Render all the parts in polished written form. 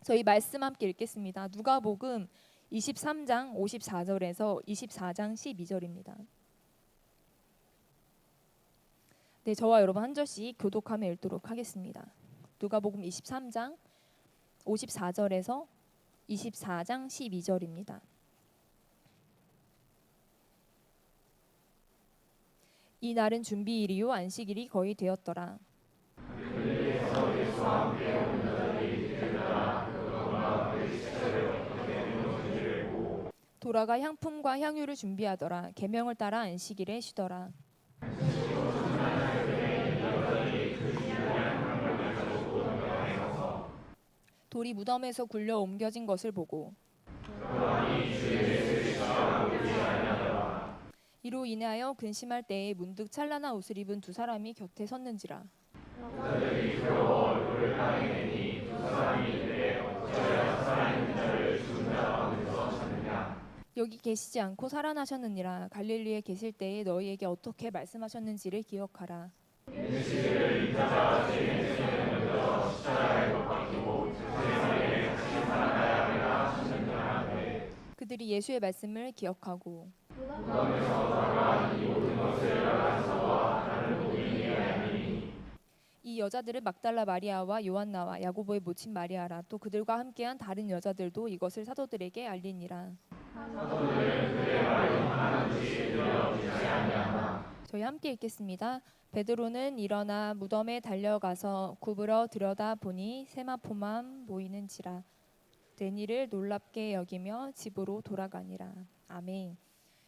저희 말씀 함께 읽겠습니다. 누가복음 23장 54절에서 24장 12절입니다. 네, 저와 여러분 한 절씩 교독하며 읽도록 하겠습니다. 누가복음 23장 54절에서 24장 12절입니다. 이 날은 준비일이요 안식일이 거의 되었더라. 도라가 향품과 향유를 준비하더라. 계명을 따라 안식일에 쉬더라. 돌이 무덤에서 굴려 옮겨진 것을 보고 이로 인하여 근심할 때에 문득 찬란한 옷을 입은 두 사람이 곁에 섰는지라. 여기 계시지 않고 살아나셨느니라. 갈릴리에 계실 때에 너희에게 어떻게 말씀하셨는지를 기억하라. 그들이 예수의 말씀을 기억하고 이 여자들은 막달라 마리아와 요한나와 야고보의 모친 마리아라. 또 그들과 함께한 다른 여자들도 이것을 사도들에게 알리니라. 저희 함께 읽겠습니다. 베드로는 일어나 무덤에 달려가서 굽으러 들여다보니 세마포만 보이는지라. 된 일을 놀랍게 여기며 집으로 돌아가니라. 아멘.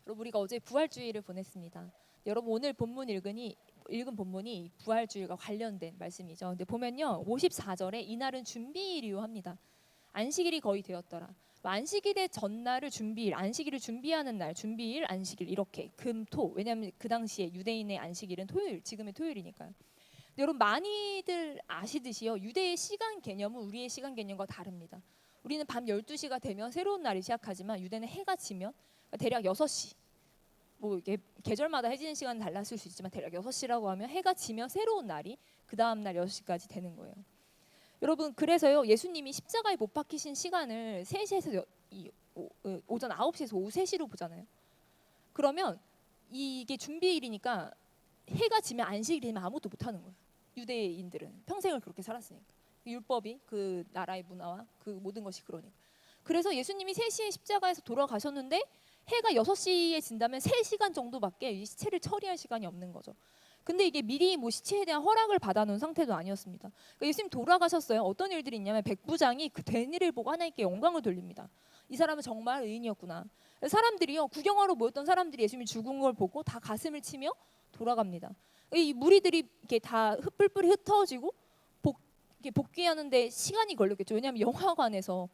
여러분, 우리가 어제 부활주일을 보냈습니다. 여러분, 오늘 본문 읽은 본문이 부활주일과 관련된 말씀이죠. 근데 보면요, 54절에 이날은 준비일이요 합니다. 안식일이 거의 되었더라. 안식일의 전날을 준비일, 안식일을 준비하는 날, 준비일, 안식일 이렇게 금, 토. 왜냐하면 그 당시에 유대인의 안식일은 토요일, 지금의 토요일이니까요. 근데 여러분, 많이들 아시듯이요, 유대의 시간 개념은 우리의 시간 개념과 다릅니다. 우리는 밤 12시가 되면 새로운 날이 시작하지만 유대는 해가 지면 대략 6시, 뭐 이게 계절마다 해지는 시간은 달랐을 수 있지만 대략 6시라고 하면 해가 지면 새로운 날이 그 다음 날 6시까지 되는 거예요. 여러분, 그래서요, 예수님이 십자가에 못 박히신 시간을 3시에서 오전 9시에서 오후 3시로 보잖아요. 그러면 이게 준비일이니까 해가 지면 안식일이면 아무것도 못하는 거예요. 유대인들은 평생을 그렇게 살았으니까. 율법이 그 나라의 문화와 그 모든 것이 그러니까. 그래서 예수님이 3시에 십자가에서 돌아가셨는데 해가 6시에 진다면 3시간 정도밖에 이 시체를 처리할 시간이 없는 거죠. 근데 이게 미리 뭐 시체에 대한 허락을 받아놓은 상태도 아니었습니다. 그러니까 예수님 돌아가셨어요. 어떤 일들이 있냐면 백부장이 그 된 일을 보고 하나님께 영광을 돌립니다. 이 사람은 정말 의인이었구나. 사람들이요, 구경하러 모였던 사람들이 예수님이 죽은 걸 보고 다 가슴을 치며 돌아갑니다. 이 무리들이 이렇게 다 뿔뿔이 흩어지고 복귀하는데 시간이 걸렸겠죠. 왜냐하면 영화관에서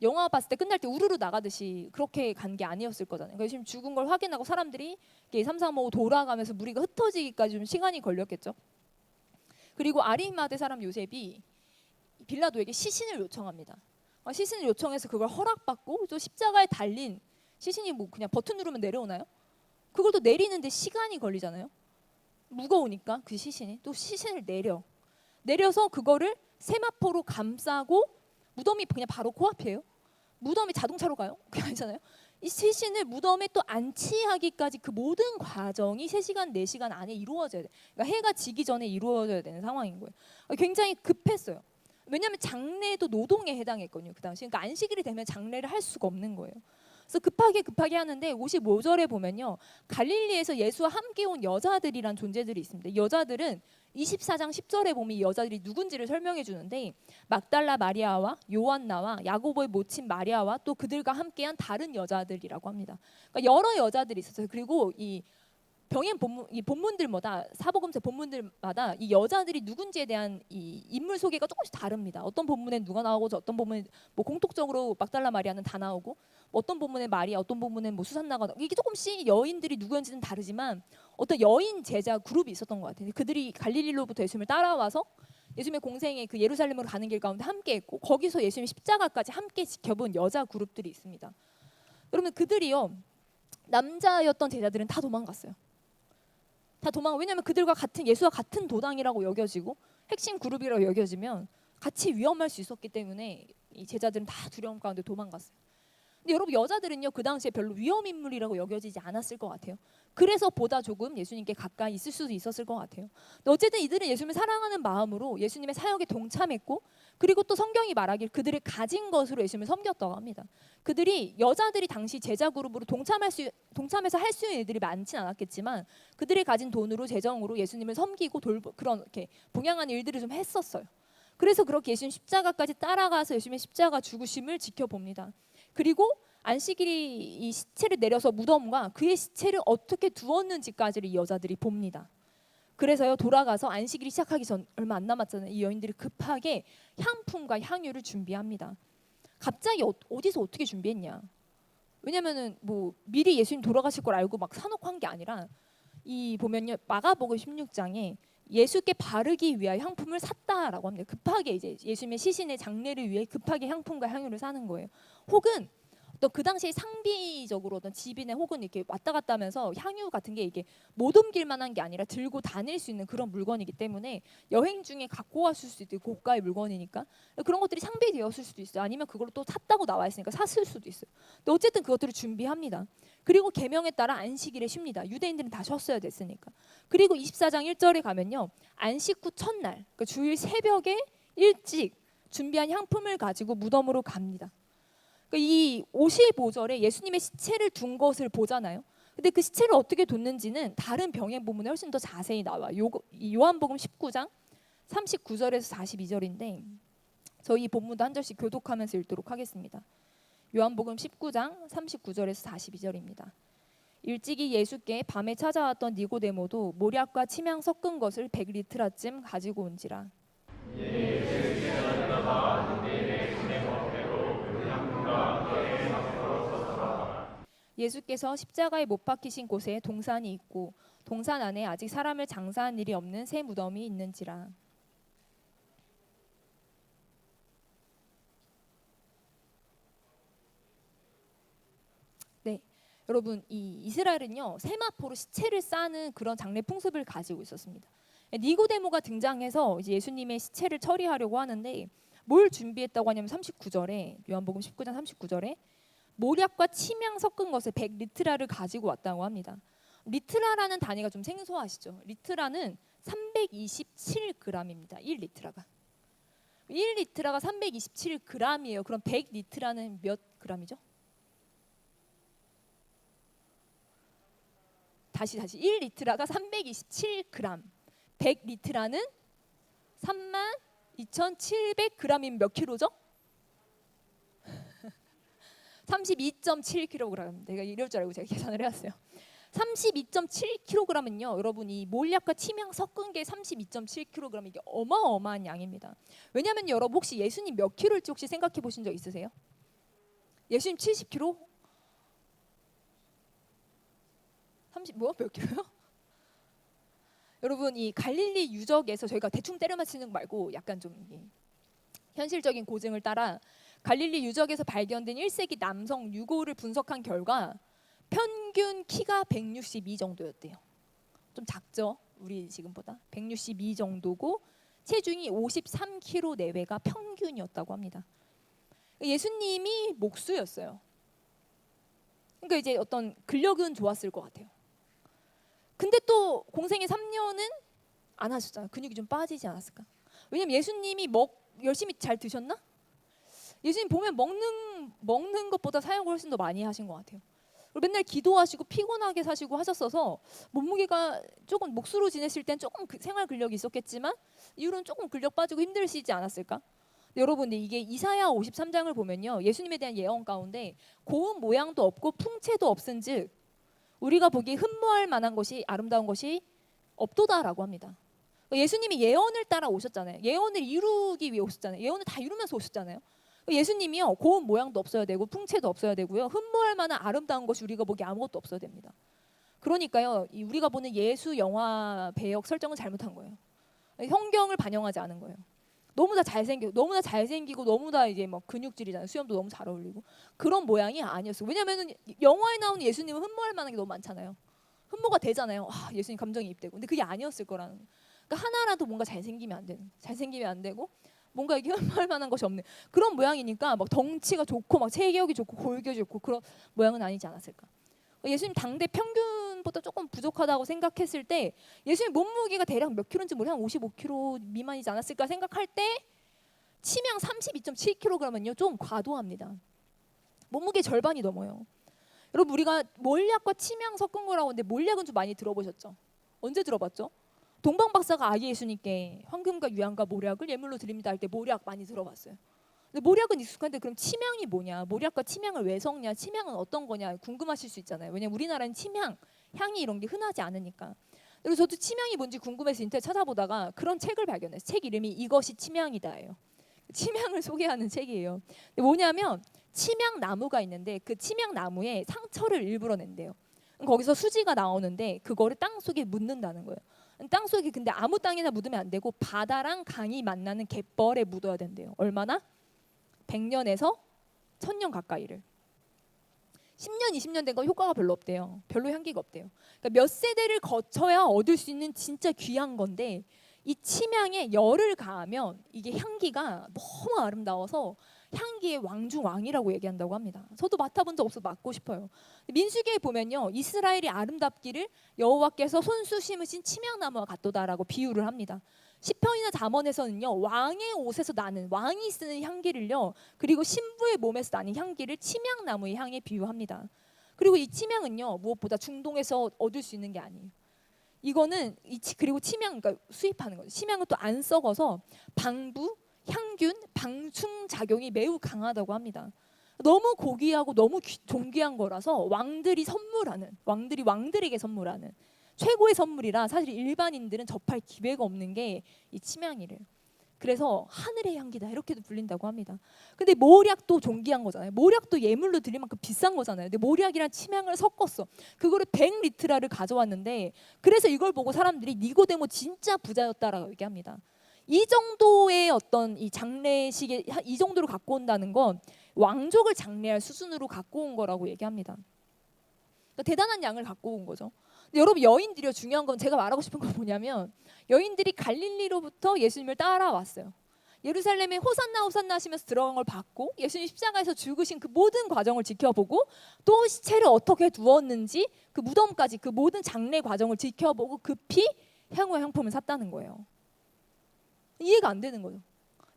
영화 봤을 때 끝날 때 우르르 나가듯이 그렇게 간 게 아니었을 거잖아요. 그래서 지금 죽은 걸 확인하고 사람들이 3, 4, 5 돌아가면서 무리가 흩어지기까지 좀 시간이 걸렸겠죠. 그리고 아리마대 사람 요셉이 빌라도에게 시신을 요청합니다. 시신을 요청해서 그걸 허락받고 또 십자가에 달린 시신이 뭐 그냥 버튼 누르면 내려오나요? 그걸 또 내리는데 시간이 걸리잖아요. 무거우니까 그 시신이 또 시신을 내려서 그거를 세마포로 감싸고 무덤이 그냥 바로 코앞이에요. 무덤이 자동차로 가요? 그게 아니잖아요. 이 시신을 무덤에 또 안치하기까지 그 모든 과정이 3시간, 4시간 안에 이루어져야 돼. 그러니까 해가 지기 전에 이루어져야 되는 상황인 거예요. 굉장히 급했어요. 왜냐하면 장례도 노동에 해당했거든요. 그 당시. 그러니까 안식일이 되면 장례를 할 수가 없는 거예요. 그래서 급하게 하는데 55절에 보면요, 갈릴리에서 예수와 함께 온 여자들이란 존재들이 있습니다. 이 여자들은 24장 10절에 보면 이 여자들이 누군지를 설명해 주는데, 막달라 마리아와 요한나와 야고보의 모친 마리아와 또 그들과 함께한 다른 여자들이라고 합니다. 그러니까 여러 여자들이 있었어요. 그리고 이 병행 본문들마다, 사복음서 본문들마다 이 여자들이 누군지에 대한 이 인물 소개가 조금씩 다릅니다. 어떤 본문엔 누가 나오고 어떤 본문에 뭐 공통적으로 막달라 마리아는 다 나오고, 어떤 본문에 마리아, 어떤 본문에 뭐 수산나가, 이게 조금씩 여인들이 누구였는지는 다르지만 어떤 여인 제자 그룹이 있었던 것 같아요. 그들이 갈릴리로부터 예수님을 따라와서 예수님의 공생의 그 예루살렘으로 가는 길 가운데 함께했고, 거기서 예수님의 십자가까지 함께 지켜본 여자 그룹들이 있습니다. 여러분, 그들이요, 남자였던 제자들은 다 도망갔어요. 왜냐하면 그들과 같은, 예수와 같은 도당이라고 여겨지고 핵심 그룹이라고 여겨지면 같이 위험할 수 있었기 때문에 이 제자들은 다 두려움 가운데 도망갔어요. 근데 여러분 여자들은요 그 당시에 별로 위험 인물이라고 여겨지지 않았을 것 같아요. 그래서 보다 조금 예수님께 가까이 있을 수도 있었을 것 같아요. 근데 어쨌든 이들은 예수님을 사랑하는 마음으로 예수님의 사역에 동참했고, 그리고 또 성경이 말하길 그들의 가진 것으로 예수님을 섬겼다고 합니다. 그들이 여자들이 당시 제자 그룹으로 동참해서 할 수 있는 일들이 많진 않았겠지만 그들이 가진 돈으로 재정으로 예수님을 섬기고 그런 이렇게 봉양하는 일들을 좀 했었어요. 그래서 그렇게 예수님 십자가까지 따라가서 예수님의 십자가 죽으심을 지켜봅니다. 그리고 안식일이 이 시체를 내려서 무덤과 그의 시체를 어떻게 두었는지까지를 이 여자들이 봅니다. 그래서요 돌아가서 안식일이 시작하기 전 얼마 안 남았잖아요. 이 여인들이 급하게 향품과 향유를 준비합니다. 갑자기 어디서 어떻게 준비했냐? 왜냐면은 뭐 미리 예수님 돌아가실 걸 알고 막 사놓고 한 게 아니라, 이 보면요 마가복음 16장에 예수께 바르기 위하여 향품을 샀다라고 합니다. 급하게 이제 예수님의 시신의 장례를 위해 급하게 향품과 향유를 사는 거예요. 혹은 또 그 당시에 상비적으로 어떤 집이나 혹은 이렇게 왔다 갔다 하면서 향유 같은 게 이게 못 옮길 만한 게 아니라 들고 다닐 수 있는 그런 물건이기 때문에 여행 중에 갖고 왔을 수도 있고 고가의 물건이니까 그런 것들이 상비되었을 수도 있어요. 아니면 그걸 또 샀다고 나와 있으니까 샀을 수도 있어요. 근데 어쨌든 그것들을 준비합니다. 그리고 계명에 따라 안식일에 쉽니다. 유대인들은 다 쉬었어야 됐으니까. 그리고 24장 1절에 가면요 안식 후 첫날 그러니까 주일 새벽에 일찍 준비한 향품을 가지고 무덤으로 갑니다. 이 55절에 예수님의 시체를 둔 것을 보잖아요. 근데 그 시체를 어떻게 뒀는지는 다른 병행 본문에 훨씬 더 자세히 나와. 요한복음 19장 39절에서 42절인데 저희 이 본문도 한 절씩 교독하면서 읽도록 하겠습니다. 요한복음 19장 39절에서 42절입니다. 일찍이 예수께 밤에 찾아왔던 니고데모도 모략과 침향 섞은 것을 100리트라쯤 가지고 온지라. 예수께서 십자가에 못 박히신 곳에 동산이 있고 동산 안에 아직 사람을 장사한 일이 없는 새 무덤이 있는지라. 네, 여러분 이 이스라엘은요 세마포로 시체를 싸는 그런 장례 풍습을 가지고 있었습니다. 니고데모가 등장해서 이제 예수님의 시체를 처리하려고 하는데 뭘 준비했다고 하냐면 39절에 요한복음 19장 39절에 모략과 침향 섞은 것을 100리트라를 가지고 왔다고 합니다. 리트라라는 단위가 좀 생소하시죠? 리트라는 327g입니다. 1리트라가. 1리트라가 327g이에요. 그럼 100리트라는 몇 g이죠? 다시 1리트라가 327g. 100리트라는 32,700g이면 몇 킬로죠? 32.7kg. 내가 이럴 줄 알고 제가 계산을 해왔어요. 32.7kg은요 여러분 이 몰약과 침향 섞은 게 32.7kg, 이게 어마어마한 양입니다. 왜냐하면 여러분 혹시 예수님 몇 킬로일지 혹시 생각해 보신 적 있으세요? 예수님 70kg? 30몇 킬로요? 여러분 이 갈릴리 유적에서 저희가 대충 때려 맞히는 거 말고 약간 좀 현실적인 고증을 따라 갈릴리 유적에서 발견된 1세기 남성 유고를 분석한 결과 평균 키가 162 정도였대요. 좀 작죠? 우리 지금보다 162 정도고 체중이 53kg 내외가 평균이었다고 합니다. 예수님이 목수였어요. 그러니까 이제 어떤 근력은 좋았을 것 같아요. 근데 또 공생애 3년은 안 하셨잖아요. 근육이 좀 빠지지 않았을까? 왜냐면 예수님이 열심히 잘 드셨나? 예수님 보면 먹는 것보다 사역을 훨씬 더 많이 하신 것 같아요. 맨날 기도하시고 피곤하게 사시고 하셨어서 몸무게가 조금 목수로 지내실 땐 조금 생활 근력이 있었겠지만 이후로는 조금 근력 빠지고 힘드시지 않았을까? 여러분 이게 이사야 53장을 보면요 예수님에 대한 예언 가운데 고운 모양도 없고 풍채도 없은즉 우리가 보기에 흠모할 만한 것이 아름다운 것이 없도다라고 합니다. 예수님이 예언을 따라 오셨잖아요. 예언을 이루기 위해 오셨잖아요. 예언을 다 이루면서 오셨잖아요. 예수님이요 고운 모양도 없어야 되고 풍채도 없어야 되고요 흠모할 만한 아름다운 것이 우리가 보기에 아무것도 없어야 됩니다. 그러니까요 우리가 보는 예수 영화 배역 설정은 잘못한 거예요. 성경을 반영하지 않은 거예요. 너무 다 잘생기고 너무 다 이제 막 근육질이잖아요. 수염도 너무 잘 어울리고 그런 모양이 아니었어요. 왜냐면은 영화에 나오는 예수님은 흠모할 만한 게 너무 많잖아요. 흠모가 되잖아요. 예수님 감정이입되고. 근데 그게 아니었을 거라는. 그러니까 하나라도 뭔가 잘생기면 안 되고 뭔가 이게 흠모할 만한 것이 없는 그런 모양이니까 막 덩치가 좋고 막 체격이 좋고 골격이 좋고 그런 모양은 아니지 않았을까. 예수님 당대 평균보다 조금 부족하다고 생각했을 때 예수님 몸무게가 대략 몇 킬로인지 모르겠어요. 한 55kg 미만이지 않았을까 생각할 때 치명 32.7kg은요 좀 과도합니다. 몸무게 절반이 넘어요. 여러분 우리가 몰약과 치명 섞은 거라고 하는데 몰약은 좀 많이 들어보셨죠? 언제 들어봤죠? 동방박사가 아기 예수님께 황금과 유향과 몰약을 예물로 드립니다 할 때 몰약 많이 들어봤어요. 근데 몰약은 익숙한데 그럼 치명이 뭐냐? 몰약과 치명을 왜 섞냐? 치명은 어떤 거냐? 궁금하실 수 있잖아요. 왜냐면 우리나라는 치명, 향이 이런 게 흔하지 않으니까. 그리고 저도 치명이 뭔지 궁금해서 인터넷 찾아보다가 그런 책을 발견했어요. 책 이름이 이것이 치명이다예요. 치명을 소개하는 책이에요. 뭐냐면 치명 나무가 있는데 그 치명 나무에 상처를 일부러 낸대요. 거기서 수지가 나오는데 그거를 땅 속에 묻는다는 거예요. 땅 속에 근데 아무 땅이나 묻으면 안 되고 바다랑 강이 만나는 갯벌에 묻어야 된대요. 얼마나? 100년에서 1000년 가까이를. 10년, 20년 된 건 효과가 별로 없대요. 별로 향기가 없대요. 그러니까 몇 세대를 거쳐야 얻을 수 있는 진짜 귀한 건데 이 치명에 열을 가하면 이게 향기가 너무 아름다워서 향기의 왕중왕이라고 얘기한다고 합니다. 저도 맡아본 적 없어서 맡고 싶어요. 민수기에 보면요, 이스라엘이 아름답기를 여호와께서 손수 심으신 치명나무와 같도다라고 비유를 합니다. 시편이나 잠언에서는요, 왕의 옷에서 나는 왕이 쓰는 향기를요, 그리고 신부의 몸에서 나는 향기를 치명나무의 향에 비유합니다. 그리고 이 치명은요, 무엇보다 중동에서 얻을 수 있는 게 아니에요. 이거는 그리고 치명, 그러니까 수입하는 거죠. 치명은 또 안 썩어서 방부, 향균, 방충 작용이 매우 강하다고 합니다. 너무 고귀하고 너무 존귀한 거라서 왕들이 왕들에게 선물하는 최고의 선물이라 사실 일반인들은 접할 기회가 없는 게 이 치명이래요. 그래서 하늘의 향기다 이렇게도 불린다고 합니다. 근데 모략도 존귀한 거잖아요. 모략도 예물로 드릴 만큼 비싼 거잖아요. 근데 모략이랑 치명을 섞었어. 그거를 100리트라를 가져왔는데 그래서 이걸 보고 사람들이 니고데모 진짜 부자였다라고 얘기합니다. 이 정도의 어떤 이 장례식에 이 정도로 갖고 온다는 건 왕족을 장례할 수준으로 갖고 온 거라고 얘기합니다. 그러니까 대단한 양을 갖고 온 거죠. 근데 여러분 여인들이요, 중요한 건 제가 말하고 싶은 건 뭐냐면 여인들이 갈릴리로부터 예수님을 따라왔어요. 예루살렘에 호산나 호산나 하시면서 들어간 걸 봤고 예수님 십자가에서 죽으신 그 모든 과정을 지켜보고 또 시체를 어떻게 두었는지 그 무덤까지 그 모든 장례 과정을 지켜보고 급히 향후의 향품을 샀다는 거예요. 이해가 안 되는 거죠.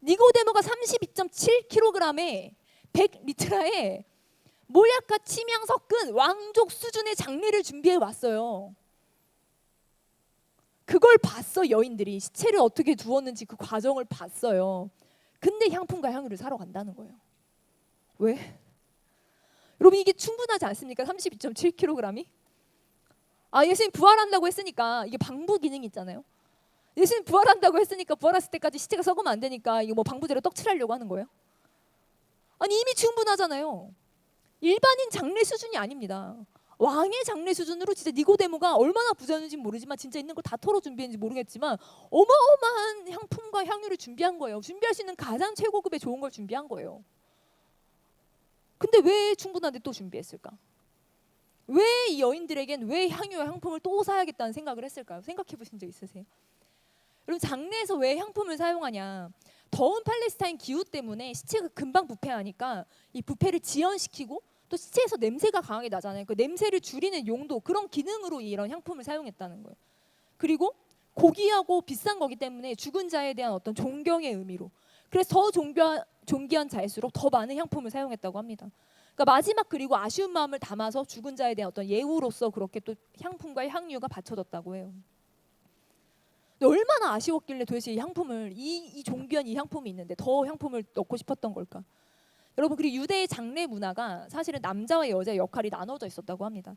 니고데모가 32.7kg에 100리트라에 몰약과 치명 섞은 왕족 수준의 장례를 준비해 왔어요. 그걸 봤어. 여인들이 시체를 어떻게 두었는지 그 과정을 봤어요. 근데 향품과 향유를 사러 간다는 거예요. 왜? 여러분 이게 충분하지 않습니까? 32.7kg이? 예수님 부활한다고 했으니까 이게 방부 기능이 있잖아요. 예수님 부활한다고 했으니까 부활했을 때까지 시체가 썩으면 안 되니까 이거 뭐 방부제로 떡칠하려고 하는 거예요? 아니 이미 충분하잖아요. 일반인 장례 수준이 아닙니다. 왕의 장례 수준으로 진짜 니고데모가 얼마나 부자였는지 모르지만 진짜 있는 걸 다 털어 준비했는지 모르겠지만 어마어마한 향품과 향유를 준비한 거예요. 준비할 수 있는 가장 최고급의 좋은 걸 준비한 거예요. 근데 왜 충분한데 또 준비했을까? 왜 이 여인들에겐 왜 향유와 향품을 또 사야겠다는 생각을 했을까요? 생각해 보신 적 있으세요? 여러분 장례에서 왜 향품을 사용하냐? 더운 팔레스타인 기후 때문에 시체가 금방 부패하니까 이 부패를 지연시키고 또 시체에서 냄새가 강하게 나잖아요. 그 냄새를 줄이는 용도 그런 기능으로 이런 향품을 사용했다는 거예요. 그리고 고귀하고 비싼 거기 때문에 죽은 자에 대한 어떤 존경의 의미로 그래서 더 존귀한 자일수록 더 많은 향품을 사용했다고 합니다. 그러니까 마지막 그리고 아쉬운 마음을 담아서 죽은 자에 대한 어떤 예우로서 그렇게 또 향품과 향유가 바쳐졌다고 해요. 얼마나 아쉬웠길래 도대체 이 향품을 이 존귀한 이 향품이 있는데 더 향품을 넣고 싶었던 걸까? 여러분 그리고 유대의 장례 문화가 사실은 남자와 여자의 역할이 나눠져 있었다고 합니다.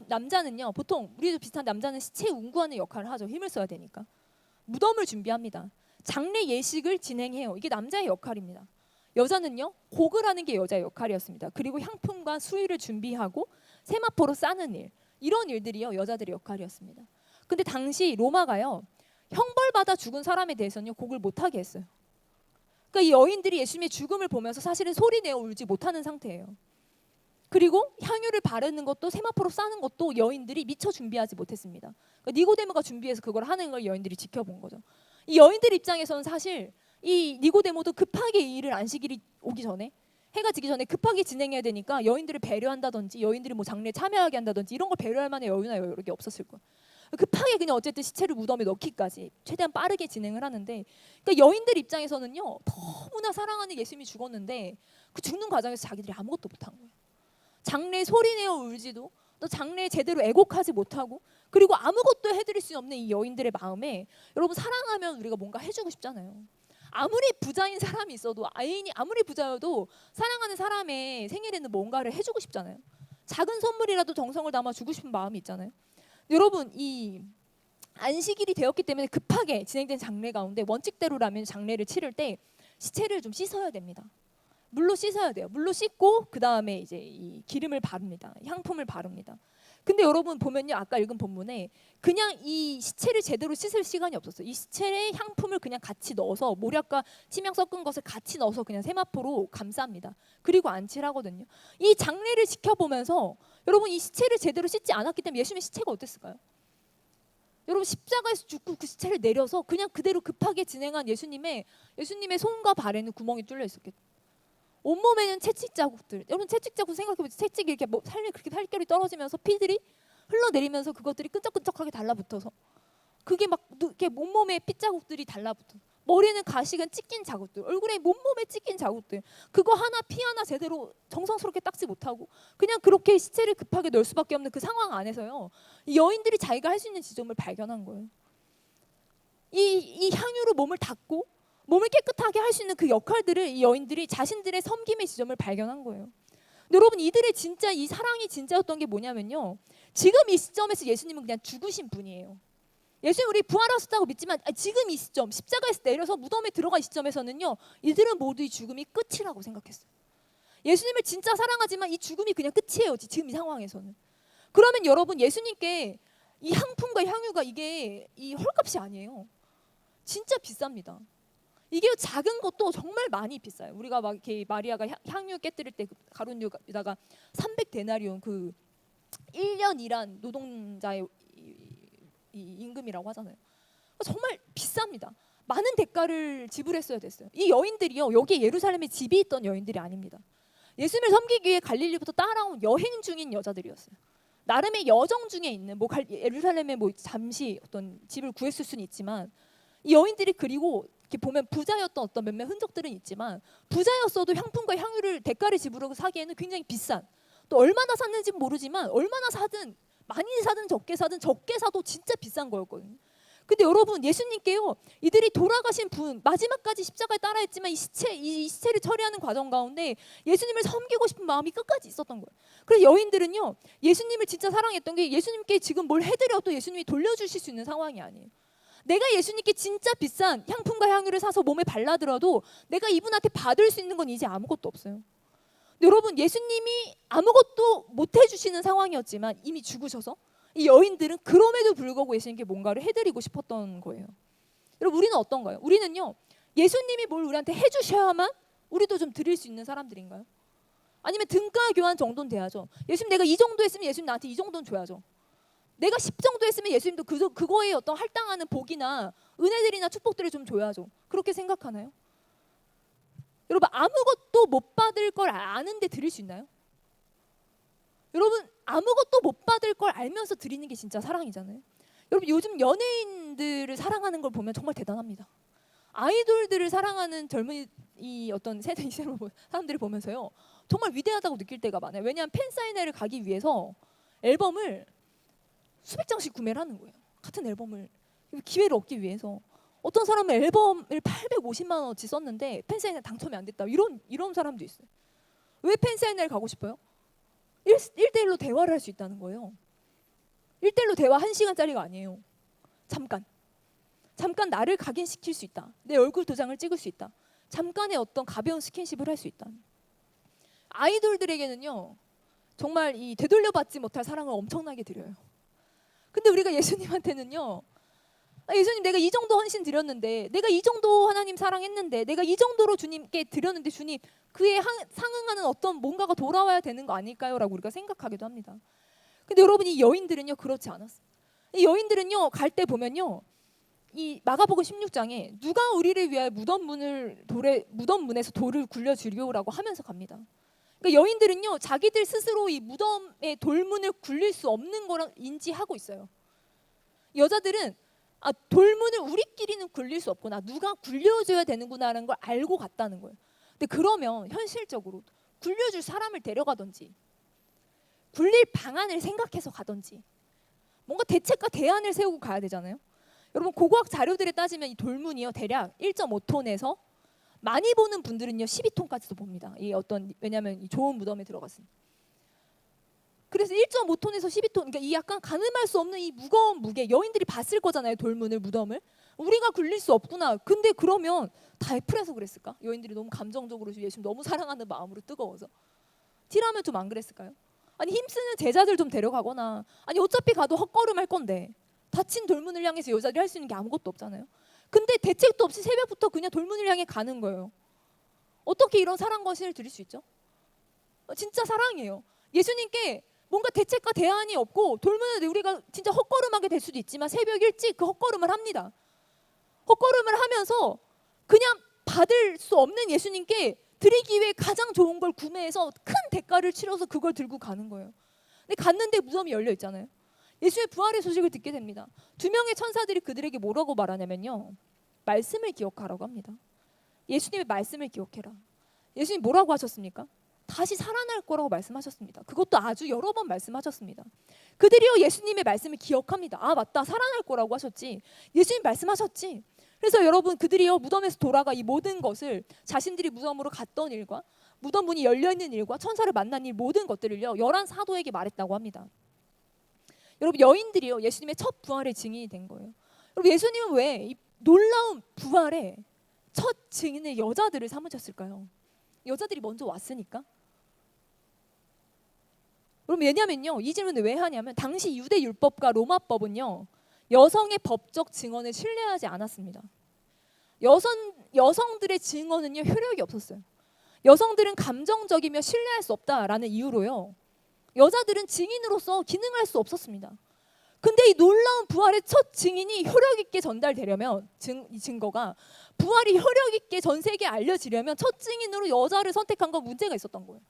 남자는요 보통 우리도 비슷한 남자는 시체 운구하는 역할을 하죠. 힘을 써야 되니까. 무덤을 준비합니다. 장례 예식을 진행해요. 이게 남자의 역할입니다. 여자는요 곡을 하는 게 여자의 역할이었습니다. 그리고 향품과 수의를 준비하고 세마포로 싸는 일 이런 일들이요 여자들의 역할이었습니다. 근데 당시 로마가요 형벌받아 죽은 사람에 대해서는 곡을 못하게 했어요. 그러니까 이 여인들이 예수님의 죽음을 보면서 사실은 소리내어 울지 못하는 상태예요. 그리고 향유를 바르는 것도 세마포로 싸는 것도 여인들이 미처 준비하지 못했습니다. 그러니까 니고데모가 준비해서 그걸 하는 걸 여인들이 지켜본 거죠. 이 여인들 입장에서는 사실 이 니고데모도 급하게 이 일을 안식일이 오기 전에 해가 지기 전에 급하게 진행해야 되니까 여인들을 배려한다든지 여인들이 뭐 장례에 참여하게 한다든지 이런 걸 배려할 만한 여유나 여력이 없었을 거야. 급하게 그냥 어쨌든 시체를 무덤에 넣기까지 최대한 빠르게 진행을 하는데, 그러니까 여인들 입장에서는요 너무나 사랑하는 예수님이 죽었는데 그 죽는 과정에서 자기들이 아무것도 못한 거예요. 장례에 소리내어 울지도, 또 장례에 제대로 애곡하지 못하고, 그리고 아무것도 해드릴 수 없는 이 여인들의 마음에, 여러분 사랑하면 우리가 뭔가 해주고 싶잖아요. 아무리 부자인 사람이 있어도, 아인이 아무리 부자여도 사랑하는 사람의 생일에는 뭔가를 해주고 싶잖아요. 작은 선물이라도 정성을 담아 주고 싶은 마음이 있잖아요. 여러분 이 안식일이 되었기 때문에 급하게 진행된 장례 가운데 원칙대로라면 장례를 치를 때 시체를 좀 씻어야 됩니다. 물로 씻어야 돼요. 물로 씻고 그 다음에 이제 이 기름을 바릅니다. 향품을 바릅니다. 근데 여러분 보면요, 아까 읽은 본문에 그냥 이 시체를 제대로 씻을 시간이 없었어요. 이 시체에 향품을 그냥 같이 넣어서, 모략과 침향 섞은 것을 같이 넣어서 그냥 세마포로 감쌉니다. 그리고 안치를 하거든요. 이 장례를 지켜보면서 여러분 이 시체를 제대로 씻지 않았기 때문에 예수님의 시체가 어땠을까요? 여러분 십자가에서 죽고 그 시체를 내려서 그냥 그대로 급하게 진행한 예수님의 손과 발에는 구멍이 뚫려 있었겠죠. 온몸에는 채찍 자국들. 여러분 채찍 자국 생각해보세요. 채찍이 이렇게 뭐 그렇게 살결이 떨어지면서 피들이 흘러내리면서 그것들이 끈적끈적하게 달라붙어서, 그게 막 이렇게 온몸에 핏자국들이 달라붙어. 머리는 가시관 찢긴 자국들, 얼굴에 온몸에 찢긴 자국들. 그거 하나 피 하나 제대로 정성스럽게 닦지 못하고 그냥 그렇게 시체를 급하게 넣을 수밖에 없는 그 상황 안에서요, 이 여인들이 자기가 할 수 있는 지점을 발견한 거예요. 이 향유로 몸을 닦고 몸을 깨끗하게 할 수 있는 그 역할들을 이 여인들이 자신들의 섬김의 지점을 발견한 거예요. 여러분 이들의 진짜 이 사랑이 진짜였던 게 뭐냐면요, 지금 이 시점에서 예수님은 그냥 죽으신 분이에요. 예수님 우리 부활하셨다고 믿지만 지금 이 시점, 십자가에서 내려서 무덤에 들어간 시점에서는요, 이들은 모두 이 죽음이 끝이라고 생각했어요. 예수님을 진짜 사랑하지만 이 죽음이 그냥 끝이에요, 지금 이 상황에서는. 그러면 여러분 예수님께 이 향품과 향유가 이게 이 헐값이 아니에요. 진짜 비쌉니다. 이게 작은 것도 정말 많이 비싸요. 우리가 막 이렇게 마리아가 향유 깨뜨릴 때 가룟유다가 300데나리온, 그 1년 일한 노동자의 이 임금이라고 하잖아요. 정말 비쌉니다. 많은 대가를 지불했어야 됐어요. 이 여인들이요, 여기 예루살렘에 집이 있던 여인들이 아닙니다. 예수님을 섬기기 위해 갈릴리부터 따라온 여행 중인 여자들이었어요. 나름의 여정 중에 있는, 뭐 예루살렘에 뭐 잠시 어떤 집을 구했을 수는 있지만, 이 여인들이 그리고 이렇게 보면 부자였던 어떤 몇몇 흔적들은 있지만, 부자였어도 향품과 향유를 대가를 지불하고 사기에는 굉장히 비싼, 또 얼마나 샀는지는 모르지만 얼마나 사든, 많이 사든 적게 사도 진짜 비싼 거였거든요. 근데 여러분 예수님께요, 이들이 돌아가신 분 마지막까지 십자가에 따라했지만 이 시체를 처리하는 과정 가운데 예수님을 섬기고 싶은 마음이 끝까지 있었던 거예요. 그래서 여인들은요, 예수님을 진짜 사랑했던 게 예수님께 지금 뭘 해드려도 예수님이 돌려주실 수 있는 상황이 아니에요. 내가 예수님께 진짜 비싼 향품과 향유를 사서 몸에 발라들어도 내가 이분한테 받을 수 있는 건 이제 아무것도 없어요. 여러분 예수님이 아무것도 못 해주시는 상황이었지만 이미 죽으셔서 이 여인들은 그럼에도 불구하고 예수님께 뭔가를 해드리고 싶었던 거예요. 여러분 우리는 어떤가요? 우리는요, 예수님이 뭘 우리한테 해주셔야만 우리도 좀 드릴 수 있는 사람들인가요? 아니면 등가 교환 정도는 돼야죠. 예수님 내가 이 정도 했으면 예수님 나한테 이 정도는 줘야죠. 내가 10 정도 했으면 예수님도 그거에 어떤 할당하는 복이나 은혜들이나 축복들을 좀 줘야죠. 그렇게 생각하나요? 여러분 아무것도 못 받을 걸 아는데 드릴 수 있나요? 여러분 아무것도 못 받을 걸 알면서 드리는 게 진짜 사랑이잖아요. 여러분 요즘 연예인들을 사랑하는 걸 보면 정말 대단합니다. 아이돌들을 사랑하는 젊은이 어떤 세대 사람들을 보면서요, 정말 위대하다고 느낄 때가 많아요. 왜냐하면 팬사인회를 가기 위해서 앨범을 수백 장씩 구매를 하는 거예요. 같은 앨범을 기회를 얻기 위해서. 어떤 사람은 앨범을 850만 원어치 썼는데 팬사인회 당첨이 안 됐다, 이런 사람도 있어요. 왜 팬사인회를 가고 싶어요? 1대1로 대화를 할 수 있다는 거예요. 1대1로 대화 1시간짜리가 아니에요. 잠깐 나를 각인시킬 수 있다. 내 얼굴 도장을 찍을 수 있다. 잠깐의 어떤 가벼운 스킨십을 할 수 있다. 아이돌들에게는요, 정말 이 되돌려받지 못할 사랑을 엄청나게 드려요. 근데 우리가 예수님한테는요, 예수님 내가 이 정도 헌신 드렸는데, 내가 이 정도 하나님 사랑했는데, 내가 이 정도로 주님께 드렸는데 주님 그에 상응하는 어떤 뭔가가 돌아와야 되는 거 아닐까요? 라고 우리가 생각하기도 합니다. 근데 여러분 이 여인들은요 그렇지 않았어요. 이 여인들은요 갈 때 보면요, 이 마가복음 16장에 누가 우리를 위하여 무덤문에서 돌을 굴려주리오라고 하면서 갑니다. 그러니까 여인들은요, 자기들 스스로 이 무덤의 돌문을 굴릴 수 없는 거랑 인지하고 있어요. 여자들은 돌문을 우리끼리는 굴릴 수 없구나, 누가 굴려줘야 되는구나라는 걸 알고 갔다는 거예요. 근데 그러면 현실적으로 굴려줄 사람을 데려가든지 굴릴 방안을 생각해서 가든지 뭔가 대책과 대안을 세우고 가야 되잖아요. 여러분, 고고학 자료들에 따지면 이 돌문이요, 대략 1.5톤에서 많이 보는 분들은요 12톤까지도 봅니다. 왜냐하면 이 좋은 무덤에 들어갔으니까. 그래서 1.5톤에서 12톤, 그러니까 이 약간 가늠할 수 없는 이 무거운 무게, 여인들이 봤을 거잖아요, 돌문을, 무덤을. 우리가 굴릴 수 없구나. 근데 그러면 다 애플해서 그랬을까? 여인들이 너무 감정적으로 예수님 너무 사랑하는 마음으로 뜨거워서. 티라면 좀 안 그랬을까요? 아니, 힘쓰는 제자들 좀 데려가거나, 아니 어차피 가도 헛걸음할 건데 닫힌 돌문을 향해서 여자들이 할 수 있는 게 아무것도 없잖아요. 근데 대책도 없이 새벽부터 그냥 돌문을 향해 가는 거예요. 어떻게 이런 사랑 거신을 드릴 수 있죠? 진짜 사랑이에요. 예수님께 뭔가 대책과 대안이 없고 돌문에 우리가 진짜 헛걸음하게 될 수도 있지만 새벽 일찍 그 헛걸음을 합니다. 헛걸음을 하면서 그냥 받을 수 없는 예수님께 드리기 위해 가장 좋은 걸 구매해서 큰 대가를 치러서 그걸 들고 가는 거예요. 근데 갔는데 무덤이 열려 있잖아요. 예수의 부활의 소식을 듣게 됩니다. 2명의 천사들이 그들에게 뭐라고 말하냐면요, 말씀을 기억하라고 합니다. 예수님의 말씀을 기억해라. 예수님 뭐라고 하셨습니까? 다시 살아날 거라고 말씀하셨습니다. 그것도 아주 여러 번 말씀하셨습니다. 그들이요 예수님의 말씀을 기억합니다. 맞다, 살아날 거라고 하셨지, 예수님 말씀하셨지. 그래서 여러분, 그들이요 무덤에서 돌아가 이 모든 것을, 자신들이 무덤으로 갔던 일과 무덤 문이 열려있는 일과 천사를 만난 일, 모든 것들을요 11 사도에게 말했다고 합니다. 여러분, 여인들이요 예수님의 첫 부활의 증인이 된 거예요. 여러분, 예수님은 왜 이 놀라운 부활의 첫 증인의 여자들을 삼으셨을까요? 여자들이 먼저 왔으니까. 그럼 왜냐면요, 이 질문을 왜 하냐면 당시 유대 율법과 로마법은요 여성의 법적 증언을 신뢰하지 않았습니다. 여성들의 증언은요 효력이 없었어요. 여성들은 감정적이며 신뢰할 수 없다라는 이유로요 여자들은 증인으로서 기능할 수 없었습니다. 근데 이 놀라운 부활의 첫 증인이 효력 있게 전달되려면, 이 증거가 부활이 효력 있게 전 세계에 알려지려면 첫 증인으로 여자를 선택한 건 문제가 있었던 거예요.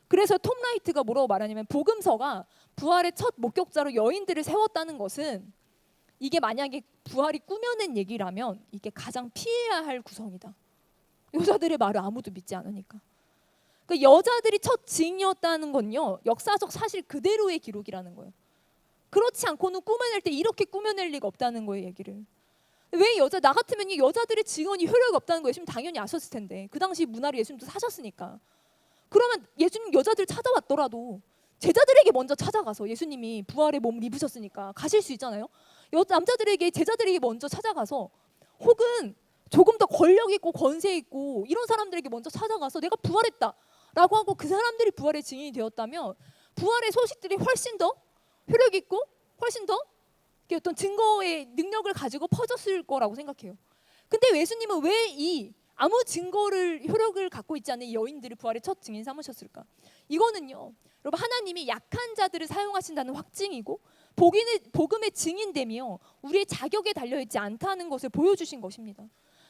그래서 톰 라이트가 뭐라고 말하냐면, 복음서가 부활의 첫 목격자로 여인들을 세웠다는 것은 이게 만약에 부활이 꾸며낸 얘기라면 이게 가장 피해야 할 구성이다. 여자들의 말을 아무도 믿지 않으니까. 그러니까 여자들이 첫 증인이었다는 건요 역사적 사실 그대로의 기록이라는 거예요. 그렇지 않고는 꾸며낼 때 이렇게 꾸며낼 리가 없다는 거예요, 얘기를. 왜 나 같으면 여자들의 증언이 효력이 없다는 거 예수님 당연히 아셨을 텐데, 그 당시 문화를 예수님도 사셨으니까. 그러면 예수님 여자들 찾아왔더라도 제자들에게 먼저 찾아가서, 예수님이 부활의 몸을 입으셨으니까 가실 수 있잖아요. 남자들에게, 제자들에게 먼저 찾아가서, 혹은 조금 더 권력 있고 권세 있고 이런 사람들에게 먼저 찾아가서 내가 부활했다 라고 하고 그 사람들이 부활의 증인이 되었다면 부활의 소식들이 훨씬 더 효력 있고 훨씬 더 어떤 증거의 능력을 가지고 퍼졌을 거라고 생각해요. 근데 예수님은 왜 이 아무 증거를, 효력을 갖고 있지 않은 여인들을 부활의 첫 증인 삼으셨을까? 이거는요 여러분, 하나님이 약한 자들을 사용하신다는 확증이고 복음의 증인됨이요 우리의 자격에 달려있지 않다는 것을 보여주신 것입니다.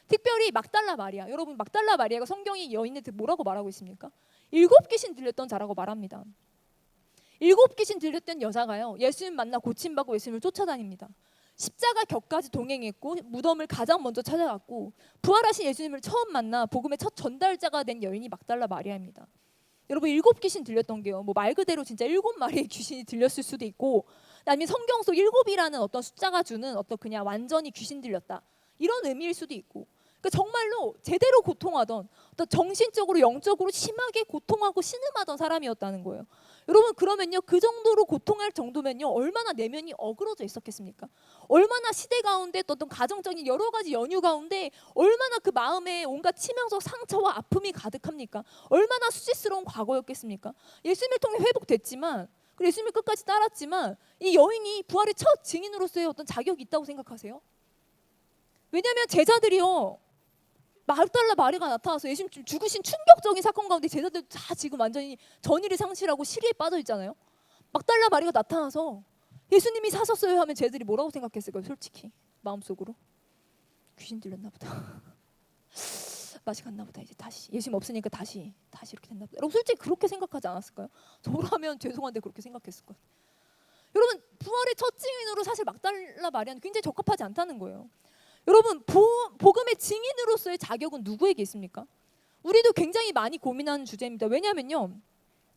특별히 막달라 마리아, 여러분, 막달라 마리아가 성경이 여인한테 뭐라고 말하고 있습니까? 7 귀신 들렸던 자라고 말합니다. 7 귀신 들렸던 여자가요 예수님 만나 고침받고 예수님을 쫓아다닙니다. 십자가 격까지 동행했고 무덤을 가장 먼저 찾아갔고 부활하신 예수님을 처음 만나 복음의 첫 전달자가 된 여인이 막달라 마리아입니다. 여러분, 7 귀신 들렸던 게요 말 그대로 진짜 7마리의 귀신이 들렸을 수도 있고, 아니면 성경 속 7이라는 어떤 숫자가 주는 어떤 그냥 완전히 귀신 들렸다 이런 의미일 수도 있고, 그러니까 정말로 제대로 고통하던, 어떤 정신적으로 영적으로 심하게 고통하고 신음하던 사람이었다는 거예요. 여러분, 그러면요 그 정도로 고통할 정도면요 얼마나 내면이 어그러져 있었겠습니까? 얼마나 시대 가운데 어떤 가정적인 여러 가지 연유 가운데 얼마나 그 마음에 온갖 치명적 상처와 아픔이 가득합니까? 얼마나 수치스러운 과거였겠습니까? 예수님을 통해 회복됐지만, 그리고 예수님을 끝까지 따랐지만 이 여인이 부활의 첫 증인으로서의 어떤 자격이 있다고 생각하세요? 왜냐하면 제자들이요 막달라 마리아가 나타나서 예수님 죽으신 충격적인 사건 가운데 제자들 다 지금 완전히 전의를 상실하고 시리에 빠져 있잖아요. 막달라 마리아가 나타나서 예수님이 사셨어요 하면 제자들이 뭐라고 생각했을까요? 솔직히 마음속으로 귀신 들렸나 보다. 맛이 갔나 보다. 이제 다시 예수님 없으니까 다시 이렇게 됐나 보다. 여러분 솔직히 그렇게 생각하지 않았을까요? 저라면 죄송한데 그렇게 생각했을 거예요. 여러분 부활의 첫 증인으로 사실 막달라 마리아는 굉장히 적합하지 않다는 거예요. 여러분 복음의 증인으로서의 자격은 누구에게 있습니까? 우리도 굉장히 많이 고민하는 주제입니다. 왜냐하면요,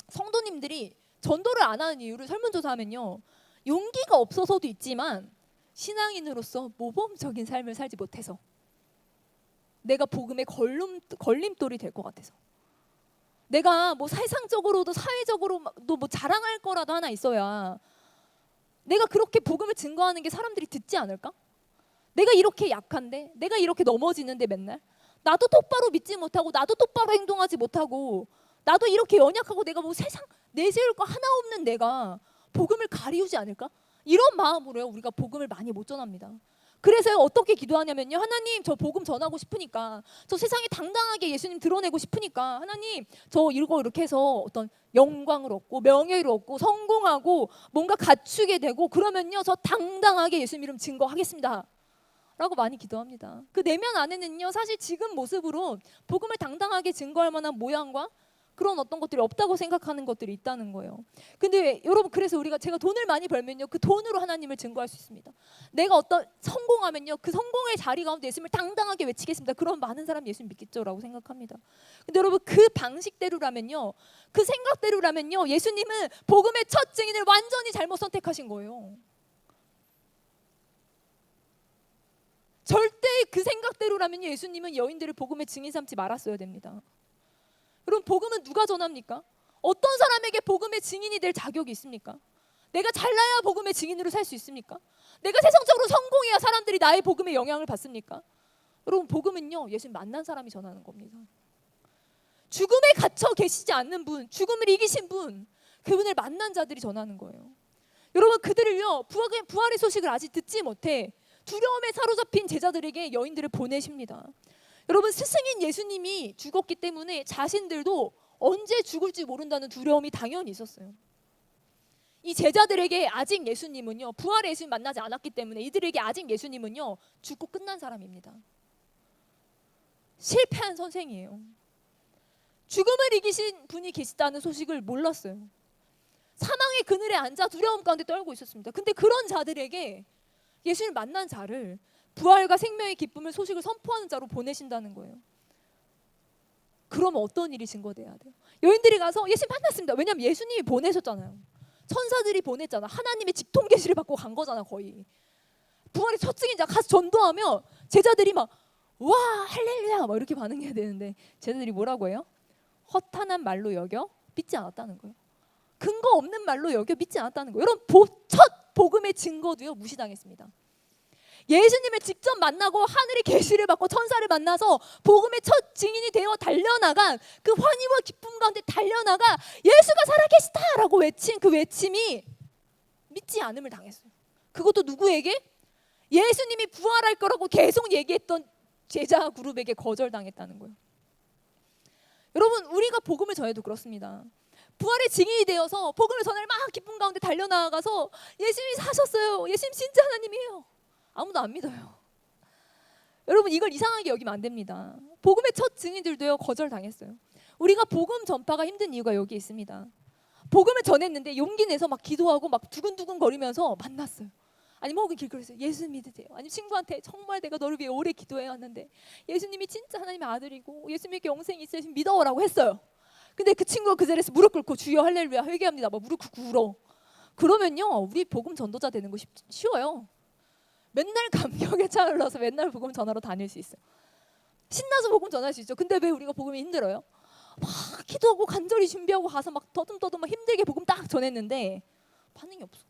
성도님들이 전도를 안 하는 이유를 설문조사하면요, 용기가 없어서도 있지만 신앙인으로서 모범적인 삶을 살지 못해서, 내가 복음의 걸림돌이 될 것 같아서, 내가 뭐 세상적으로도 사회적으로도 뭐 자랑할 거라도 하나 있어야 내가 그렇게 복음을 증거하는 게 사람들이 듣지 않을까? 내가 이렇게 약한데, 내가 이렇게 넘어지는데 맨날 나도 똑바로 믿지 못하고, 나도 똑바로 행동하지 못하고, 나도 이렇게 연약하고, 내가 뭐 세상 내세울 거 하나 없는 내가 복음을 가리우지 않을까? 이런 마음으로요, 우리가 복음을 많이 못 전합니다. 그래서 어떻게 기도하냐면요, 하나님 저 복음 전하고 싶으니까, 저 세상에 당당하게 예수님 드러내고 싶으니까, 하나님 저 이거 이렇게 해서 어떤 영광을 얻고 명예를 얻고 성공하고 뭔가 갖추게 되고, 그러면요 저 당당하게 예수님 이름 증거하겠습니다 라고 많이 기도합니다. 그 내면 안에는요, 사실 지금 모습으로 복음을 당당하게 증거할 만한 모양과 그런 어떤 것들이 없다고 생각하는 것들이 있다는 거예요. 근데 여러분, 그래서 제가 돈을 많이 벌면요, 그 돈으로 하나님을 증거할 수 있습니다. 내가 어떤 성공하면요, 그 성공의 자리 가운데 예수님을 당당하게 외치겠습니다. 그럼 많은 사람이 예수님 믿겠죠라고 생각합니다. 근데 여러분, 그 방식대로라면요, 그 생각대로라면요, 예수님은 복음의 첫 증인을 완전히 잘못 선택하신 거예요. 절대 그 생각대로라면 예수님은 여인들을 복음의 증인 삼지 말았어야 됩니다. 여러분, 복음은 누가 전합니까? 어떤 사람에게 복음의 증인이 될 자격이 있습니까? 내가 잘나야 복음의 증인으로 살 수 있습니까? 내가 세상적으로 성공해야 사람들이 나의 복음에 영향을 받습니까? 여러분, 복음은요, 예수님 만난 사람이 전하는 겁니다. 죽음에 갇혀 계시지 않는 분, 죽음을 이기신 분, 그분을 만난 자들이 전하는 거예요. 여러분, 그들을요, 부활의 소식을 아직 듣지 못해 두려움에 사로잡힌 제자들에게 여인들을 보내십니다. 여러분, 스승인 예수님이 죽었기 때문에 자신들도 언제 죽을지 모른다는 두려움이 당연히 있었어요. 이 제자들에게 아직 예수님은요, 부활의 예수님 만나지 않았기 때문에 이들에게 아직 예수님은요, 죽고 끝난 사람입니다. 실패한 선생이에요. 죽음을 이기신 분이 계시다는 소식을 몰랐어요. 사망의 그늘에 앉아 두려움 가운데 떨고 있었습니다. 근데 그런 자들에게 예수님을 만난 자를 부활과 생명의 기쁨을 소식을 선포하는 자로 보내신다는 거예요. 그러면 어떤 일이 증거돼야 돼요? 여인들이 가서 예수님 만났습니다. 왜냐하면 예수님이 보내셨잖아요. 천사들이 보냈잖아. 하나님의 직통 계시를 받고 간 거잖아, 거의. 부활의 첫 증인자 가서 전도하면 제자들이 막 와 할렐루야 막 이렇게 반응해야 되는데, 제자들이 뭐라고 해요? 허탄한 말로 여겨 믿지 않았다는 거예요. 근거 없는 말로 여겨 믿지 않았다는 거예요. 여러분, 첫 복음의 증거도요, 무시당했습니다. 예수님을 직접 만나고 하늘의 계시를 받고 천사를 만나서 복음의 첫 증인이 되어 달려나간 그 환희와 기쁨 가운데 달려나가 예수가 살아계시다라고 외친 그 외침이 믿지 않음을 당했어요. 그것도 누구에게? 예수님이 부활할 거라고 계속 얘기했던 제자 그룹에게 거절당했다는 거예요. 여러분, 우리가 복음을 전해도 그렇습니다. 부활의 증인이 되어서 복음을 전할 막 기쁨 가운데 달려나가서 예수님이 사셨어요, 예수님 진짜 하나님이에요, 아무도 안 믿어요. 여러분, 이걸 이상하게 여기면 안 됩니다. 복음의 첫 증인들도요, 거절당했어요. 우리가 복음 전파가 힘든 이유가 여기 있습니다. 복음을 전했는데 용기 내서 막 기도하고 막 두근두근 거리면서 만났어요. 아니면 혹은 길거리에서 예수 믿으세요. 아니면 친구한테 정말 내가 너를 위해 오래 기도해왔는데 예수님이 진짜 하나님의 아들이고 예수님께 영생이 있으신 믿어라고 했어요. 근데 그 친구가 그 자리에서 무릎 꿇고 주여 할렐루야 회개합니다 막 무릎 꿇고 울어. 그러면요, 우리 복음 전도자 되는 거 쉬워요. 맨날 감격에 차올라서 맨날 복음 전하러 다닐 수 있어요. 신나서 복음 전할 수 있죠. 근데 왜 우리가 복음이 힘들어요? 막 기도하고 간절히 준비하고 가서 막 더듬더듬 막 힘들게 복음 딱 전했는데 반응이 없어.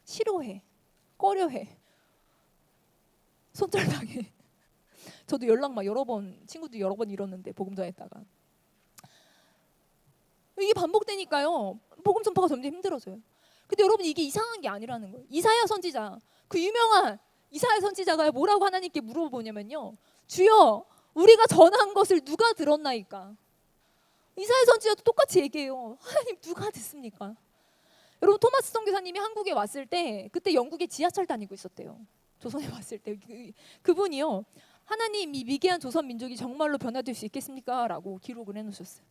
싫어해, 꺼려해, 손절당해. 저도 연락 막 여러 번, 친구도 여러 번 잃었는데 복음 전했다가. 이게 반복되니까요, 복음 전파가 점점 힘들어져요. 근데 여러분, 이게 이상한 게 아니라는 거예요. 이사야 선지자, 그 유명한 이사야 선지자가 뭐라고 하나님께 물어보냐면요, 주여 우리가 전한 것을 누가 들었나이까? 이사야 선지자도 똑같이 얘기해요. 하나님 누가 듣습니까? 여러분, 토마스 선교사님이 한국에 왔을 때 그때 영국에 지하철 다니고 있었대요. 조선에 왔을 때 그분이요, 하나님, 이 미개한 조선 민족이 정말로 변화될 수 있겠습니까? 라고 기록을 해놓으셨어요.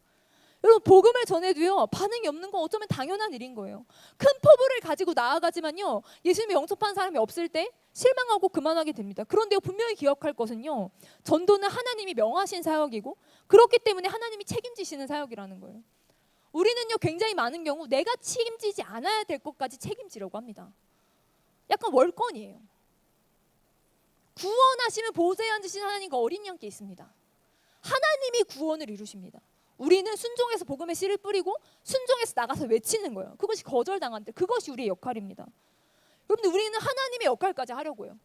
여러분, 복음을 전해도요 반응이 없는 건 어쩌면 당연한 일인 거예요. 큰 포부를 가지고 나아가지만요, 예수님을 영접한 사람이 없을 때 실망하고 그만하게 됩니다. 그런데 분명히 기억할 것은요, 전도는 하나님이 명하신 사역이고, 그렇기 때문에 하나님이 책임지시는 사역이라는 거예요. 우리는요 굉장히 많은 경우 내가 책임지지 않아야 될 것까지 책임지려고 합니다. 약간 월권이에요. 구원하시면 보좌에 앉으신 하나님과 어린 양께 있습니다. 하나님이 구원을 이루십니다. 우리는 순종해서 복음의 씨를 뿌리고 순종해서 나가서 외치는 거예요. 그것이 거절당한 때 그것이 우리의 역할입니다. 여러분들, 우리는 하나님의 역할까지 하려고요.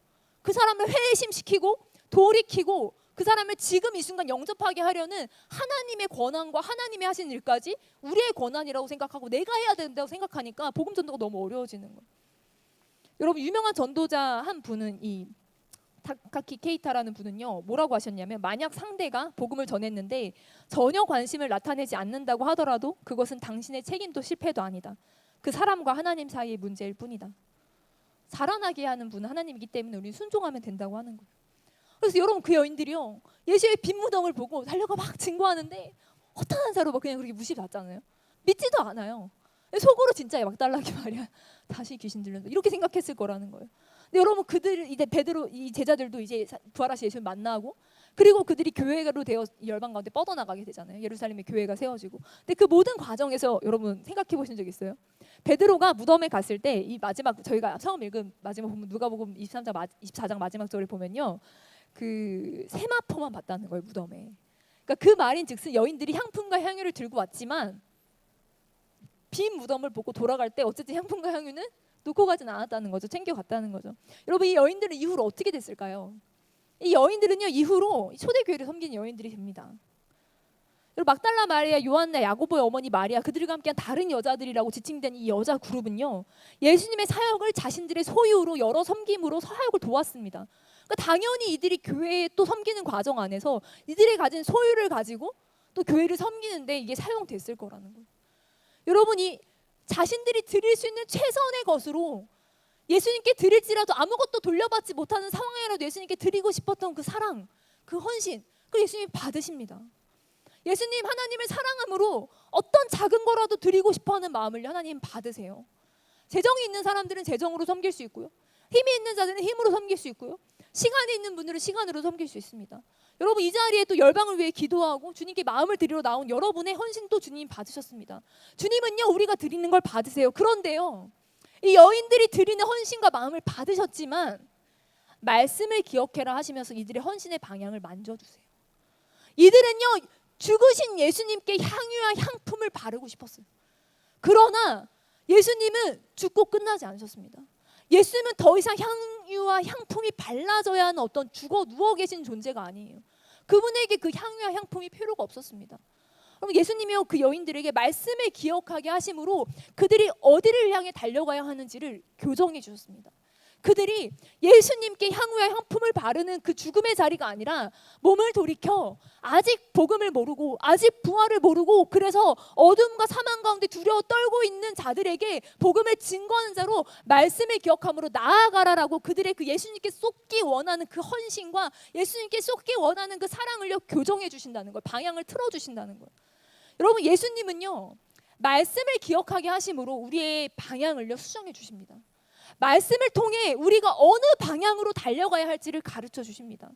그 사람을 회심시키고 돌이키고 그 사람을 지금 이 순간 영접하게 하려는 하나님의 권한과 하나님이 하신 일까지 우리의 권한이라고 생각하고 내가 해야 된다고 생각하니까 복음 전도가 너무 어려워지는 거예요. 여러분, 유명한 전도자 한 분은 이 타카키 케이타라는 분은요 뭐라고 하셨냐면, 만약 상대가 복음을 전했는데 전혀 관심을 나타내지 않는다고 하더라도 그것은 당신의 책임도 실패도 아니다. 그 사람과 하나님 사이의 문제일 뿐이다. 자라나게 하는 분은 하나님이기 때문에 우리는 순종하면 된다고 하는 거예요. 그래서 여러분, 그 여인들이요 예수의 빈 무덤을 보고 달려가 막 증거하는데 허탄한 사로 막 그냥 그렇게 무시받잖아요. 믿지도 않아요. 속으로 진짜 막달라기 말이야, 다시 귀신 들렸다 이렇게 생각했을 거라는 거예요. 근데 여러분, 그들 이제 베드로 이 제자들도 이제 부활하신 예수를 만나고, 그리고 그들이 교회로 되어 열방 가운데 뻗어나가게 되잖아요. 예루살렘에 교회가 세워지고. 근데 그 모든 과정에서 여러분 생각해 보신 적 있어요? 베드로가 무덤에 갔을 때 이 마지막, 저희가 처음 읽은 마지막 보면 누가복음 24장 마지막 절을 보면요, 그 세마포만 봤다는 거예요, 무덤에. 그러니까 그 말인즉슨 여인들이 향품과 향유를 들고 왔지만 빈 무덤을 보고 돌아갈 때 어쨌든 향품과 향유는 놓고 가진 않았다는 거죠. 챙겨갔다는 거죠. 여러분, 이 여인들은 이후로 어떻게 됐을까요? 이 여인들은요 이후로 초대교회를 섬기는 여인들이 됩니다. 여러분, 막달라 마리아, 요한나, 야고보의 어머니 마리아, 그들과 함께한 다른 여자들이라고 지칭된 이 여자 그룹은요 예수님의 사역을 자신들의 소유로 여러 섬김으로 사역을 도왔습니다. 그러니까 당연히 이들이 교회에 또 섬기는 과정 안에서 이들이 가진 소유를 가지고 또 교회를 섬기는데 이게 사용됐을 거라는 거예요. 여러분이 자신들이 드릴 수 있는 최선의 것으로 예수님께 드릴지라도 아무것도 돌려받지 못하는 상황이라도 예수님께 드리고 싶었던 그 사랑, 그 헌신, 그 예수님이 받으십니다. 예수님, 하나님을 사랑함으로 어떤 작은 거라도 드리고 싶어하는 마음을 하나님 받으세요. 재정이 있는 사람들은 재정으로 섬길 수 있고요, 힘이 있는 자들은 힘으로 섬길 수 있고요, 시간이 있는 분들은 시간으로 섬길 수 있습니다. 여러분, 이 자리에 또 열방을 위해 기도하고 주님께 마음을 드리러 나온 여러분의 헌신도 주님 받으셨습니다. 주님은요 우리가 드리는 걸 받으세요. 그런데요, 이 여인들이 드리는 헌신과 마음을 받으셨지만 말씀을 기억해라 하시면서 이들의 헌신의 방향을 만져주세요. 이들은요 죽으신 예수님께 향유와 향품을 바르고 싶었어요. 그러나 예수님은 죽고 끝나지 않으셨습니다. 예수님은 더 이상 향유와 향품이 발라져야 하는 어떤 죽어 누워 계신 존재가 아니에요. 그분에게 그 향유와 향품이 필요가 없었습니다. 그럼 예수님이요 그 여인들에게 말씀을 기억하게 하심으로 그들이 어디를 향해 달려가야 하는지를 교정해 주셨습니다. 그들이 예수님께 향유와 향품을 바르는 그 죽음의 자리가 아니라 몸을 돌이켜 아직 복음을 모르고 아직 부활을 모르고 그래서 어둠과 사망 가운데 두려워 떨고 있는 자들에게 복음을 증거하는 자로 말씀을 기억함으로 나아가라라고 그들의 그 예수님께 쏟기 원하는 그 헌신과 예수님께 쏟기 원하는 그 사랑을요 교정해 주신다는 거예요. 방향을 틀어 주신다는 거예요. 여러분, 예수님은요 말씀을 기억하게 하심으로 우리의 방향을요 수정해 주십니다. 말씀을 통해 우리가 어느 방향으로 달려가야 할지를 가르쳐 주십니다.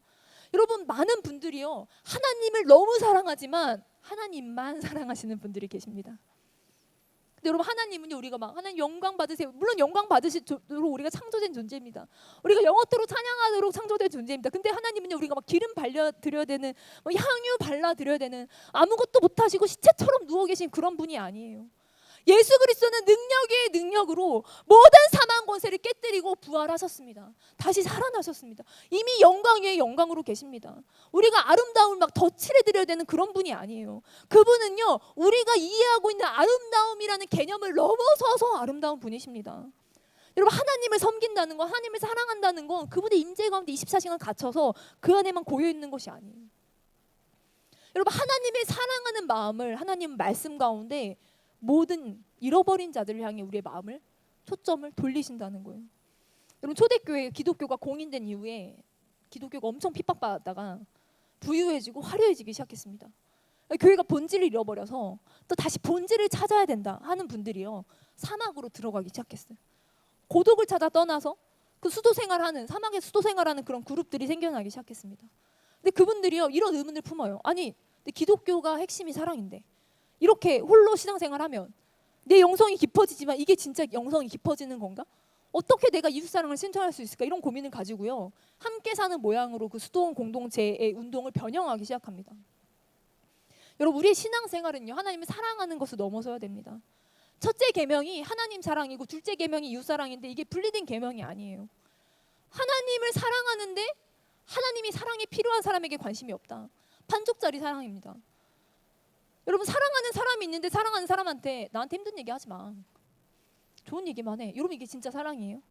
여러분, 많은 분들이요 하나님을 너무 사랑하지만 하나님만 사랑하시는 분들이 계십니다. 근데 여러분, 하나님은요 우리가 막 하나님 영광 받으세요. 물론 영광 받으시도록 우리가 창조된 존재입니다. 우리가 영어토록 찬양하도록 창조된 존재입니다. 근데 하나님은요 우리가 막 기름 발려 드려야 되는, 향유 발라 드려야 되는, 아무것도 못하시고 시체처럼 누워 계신 그런 분이 아니에요. 예수 그리스도는 능력 위에 능력으로 모든 사망 권세를 깨뜨리고 부활하셨습니다. 다시 살아나셨습니다. 이미 영광 위에 영광으로 계십니다. 우리가 아름다움을 막 덧칠해 드려야 되는 그런 분이 아니에요. 그분은요 우리가 이해하고 있는 아름다움이라는 개념을 넘어서서 아름다운 분이십니다. 여러분, 하나님을 섬긴다는 건, 하나님을 사랑한다는 건 그분의 임재 가운데 24시간 갇혀서 그 안에만 고여 있는 것이 아니에요. 여러분, 하나님의 사랑하는 마음을 하나님 말씀 가운데 모든 잃어버린 자들을 향해 우리의 마음을 초점을 돌리신다는 거예요. 여러분 초대교회 기독교가 공인된 이후에 기독교가 엄청 핍박받았다가 부유해지고 화려해지기 시작했습니다. 교회가 본질을 잃어버려서 또 다시 본질을 찾아야 된다 하는 분들이요 사막으로 들어가기 시작했어요. 고독을 찾아 떠나서 그 수도 생활하는 사막의 수도 생활하는 그런 그룹들이 생겨나기 시작했습니다. 근데 그분들이요 이런 의문을 품어요. 아니 근데 기독교가 핵심이 사랑인데 이렇게 홀로 신앙생활하면 내 영성이 깊어지지만 이게 진짜 영성이 깊어지는 건가? 어떻게 내가 이웃사랑을 실천할 수 있을까? 이런 고민을 가지고요 함께 사는 모양으로 그 수도원 공동체의 운동을 변형하기 시작합니다. 여러분 우리의 신앙생활은요 하나님을 사랑하는 것을 넘어서야 됩니다. 첫째 계명이 하나님 사랑이고 둘째 계명이 이웃 사랑인데 이게 분리된 계명이 아니에요. 하나님을 사랑하는데 하나님이 사랑이 필요한 사람에게 관심이 없다. 판쪽짜리 사랑입니다. 여러분 사랑하는 사람이 있는데 사랑하는 사람한테 나한테 힘든 얘기 하지 마. 좋은 얘기만 해. 여러분 이게 진짜 사랑이에요?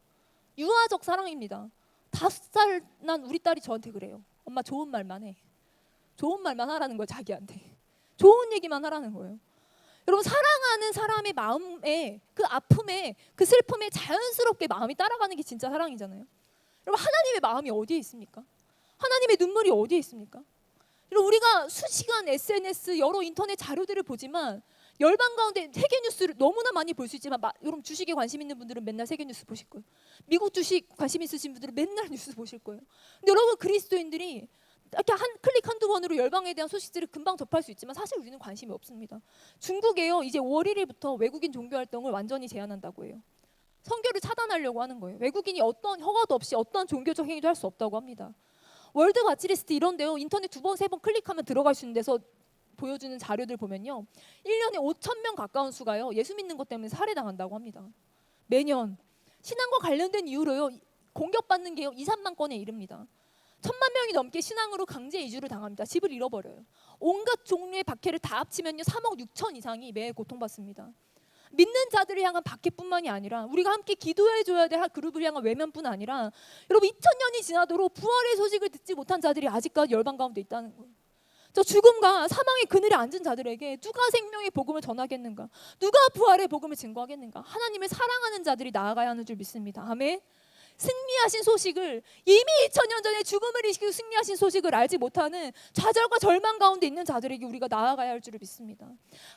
유아적 사랑입니다. 5살 난 우리 딸이 저한테 그래요. 엄마 좋은 말만 해. 좋은 말만 하라는 거예요 자기한테. 좋은 얘기만 하라는 거예요. 여러분 사랑하는 사람의 마음에 그 아픔에 그 슬픔에 자연스럽게 마음이 따라가는 게 진짜 사랑이잖아요. 여러분 하나님의 마음이 어디에 있습니까? 하나님의 눈물이 어디에 있습니까? 여러분 우리가 수시간 SNS 여러 인터넷 자료들을 보지만 열방 가운데 세계 뉴스를 너무나 많이 볼 수 있지만 여러분 주식에 관심 있는 분들은 맨날 세계 뉴스 보실 거예요. 미국 주식 관심 있으신 분들은 맨날 뉴스 보실 거예요. 근데 여러분 그리스도인들이 이렇게 한 클릭 한두 번으로 열방에 대한 소식들을 금방 접할 수 있지만 사실 우리는 관심이 없습니다. 중국에요 이제 5월 1일부터 외국인 종교 활동을 완전히 제한한다고 해요. 선교를 차단하려고 하는 거예요. 외국인이 어떤 허가도 없이 어떤 종교적 행위도 할 수 없다고 합니다. 월드 바치리스트 이런데요 인터넷 2번 3번 클릭하면 들어갈 수 있는 데서 보여주는 자료들 보면요 1년에 5,000명 가까운 수가요 예수 믿는 것 때문에 살해당한다고 합니다. 매년 신앙과 관련된 이유로요 공격받는 게요 2, 3만 건에 이릅니다. 1,000만 명이 넘게 신앙으로 강제 이주를 당합니다. 집을 잃어버려요. 온갖 종류의 박해를 다 합치면요 3억 6천 이상이 매일 고통받습니다. 믿는 자들을 향한 박해뿐만이 아니라 우리가 함께 기도해줘야 될 그룹을 향한 외면뿐 아니라 여러분 2000년이 지나도록 부활의 소식을 듣지 못한 자들이 아직까지 열방 가운데 있다는 거예요. 저 죽음과 사망의 그늘에 앉은 자들에게 누가 생명의 복음을 전하겠는가? 누가 부활의 복음을 증거하겠는가? 하나님을 사랑하는 자들이 나아가야 하는 줄 믿습니다. 아멘. 승리하신 소식을 이미 2000년 전에 죽음을 이기고 승리하신 소식을 알지 못하는 좌절과 절망 가운데 있는 자들에게 우리가 나아가야 할 줄을 믿습니다.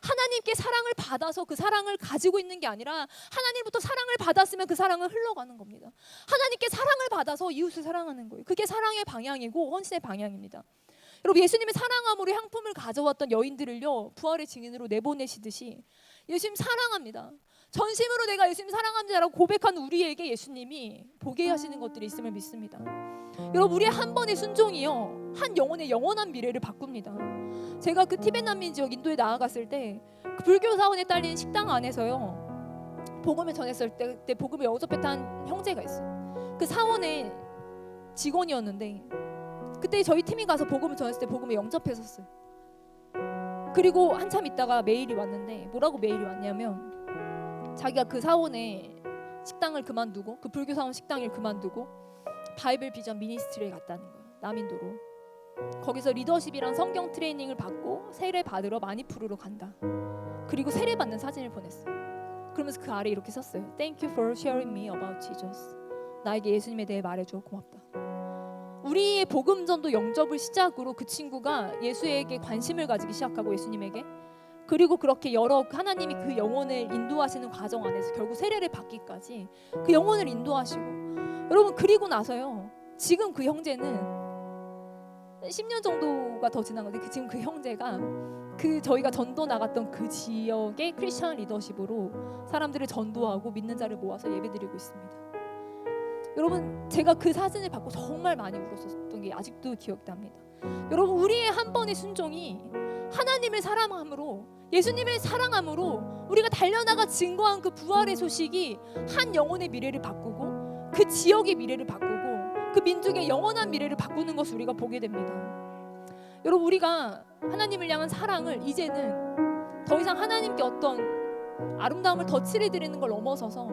하나님께 사랑을 받아서 그 사랑을 가지고 있는 게 아니라 하나님부터 사랑을 받았으면 그 사랑은 흘러가는 겁니다. 하나님께 사랑을 받아서 이웃을 사랑하는 거예요. 그게 사랑의 방향이고 헌신의 방향입니다. 여러분 예수님의 사랑함으로 향품을 가져왔던 여인들을요 부활의 증인으로 내보내시듯이 예수님 사랑합니다. 전심으로 내가 예수님 사랑합니다라고 고백한 우리에게 예수님이 보게 하시는 것들이 있음을 믿습니다. 여러분 우리의 한 번의 순종이요 한 영혼의 영원한 미래를 바꿉니다. 제가 그 티베트 난민 지역 인도에 나아갔을 때 그 불교 사원에 딸린 식당 안에서요 복음을 전했을 때 그때 복음을 영접했던 형제가 있어요. 그 사원의 직원이었는데 그때 저희 팀이 가서 복음을 전했을 때 복음을 영접했었어요. 그리고 한참 있다가 메일이 왔는데 뭐라고 메일이 왔냐면 자기가 그 사원의 식당을 그만두고 그 불교 사원 식당을 그만두고 바이블 비전 미니스트리에 갔다는 거예요. 남인도로. 거기서 리더십이랑 성경 트레이닝을 받고 세례 받으러 마니푸르로 간다. 그리고 세례 받는 사진을 보냈어요. 그러면서 그 아래 이렇게 썼어요. Thank you for sharing me about Jesus. 나에게 예수님에 대해 말해줘 고맙다. 우리의 복음전도 영접을 시작으로 그 친구가 예수에게 관심을 가지기 시작하고 예수님에게 그리고 그렇게 여러 하나님이 그 영혼을 인도하시는 과정 안에서 결국 세례를 받기까지 그 영혼을 인도하시고 여러분 그리고 나서요 지금 그 형제는 10년 정도가 더 지난 건데 지금 그 형제가 그 저희가 전도 나갔던 그 지역의 크리스천 리더십으로 사람들을 전도하고 믿는 자를 모아서 예배드리고 있습니다. 여러분 제가 그 사진을 받고 정말 많이 울었었던 게 아직도 기억납니다. 여러분 우리의 한 번의 순종이 하나님을 사랑함으로 예수님을 사랑함으로 우리가 달려나가 증거한 그 부활의 소식이 한 영혼의 미래를 바꾸고 그 지역의 미래를 바꾸고 그 민족의 영원한 미래를 바꾸는 것을 우리가 보게 됩니다. 여러분 우리가 하나님을 향한 사랑을 이제는 더 이상 하나님께 어떤 아름다움을 덧칠해 드리는 걸 넘어서서